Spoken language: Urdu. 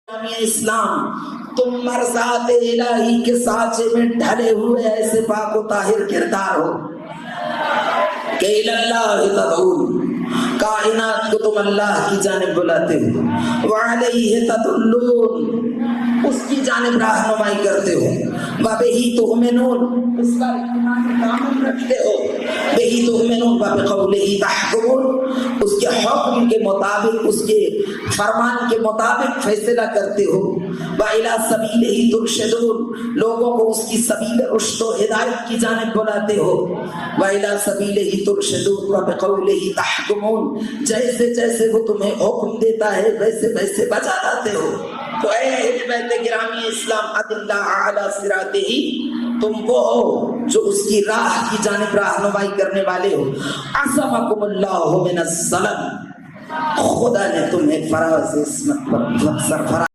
اسلام تم مرضات الہی کے سانچے میں ڈھلے ہوئے ایسے پاک و طاہر کردار ہو کہ اللہ تدعون، کائنات کو تم اللہ کی جانب بلاتے ہو، وعلیہ تدلون، اس کی جانب رہنمائی کرتے ہو، وبہ تؤمنون، اس پر ایمان کامل رکھتے ہو، بہ تؤمنون وبقولہ تحکمون، اس کے حکم کے مطابق، اس کے فرمان کے مطابق فیصلہ کرتے ہو، وإلی سبیلہ ترشدون، لوگوں کو اس کی سبیل رشد و ہدایت کی جانب بلاتے ہو، وإلی سبیلہ ترشدون وبقولہ تحکمون، جیسے جیسے وہ تمہیں حکم دیتا ہے ویسے ویسے بجا لاتے ہو۔ تو اے اہل بیت گرامی اسلام ادلہ علی صراطہ، تم وہ ہو جو اس کی راہ کی جانب رہنمائی کرنے والے ہو۔ عصمکم اللہ من الظلم، خدا نے تمہیں فراز عصمت پر سرفراز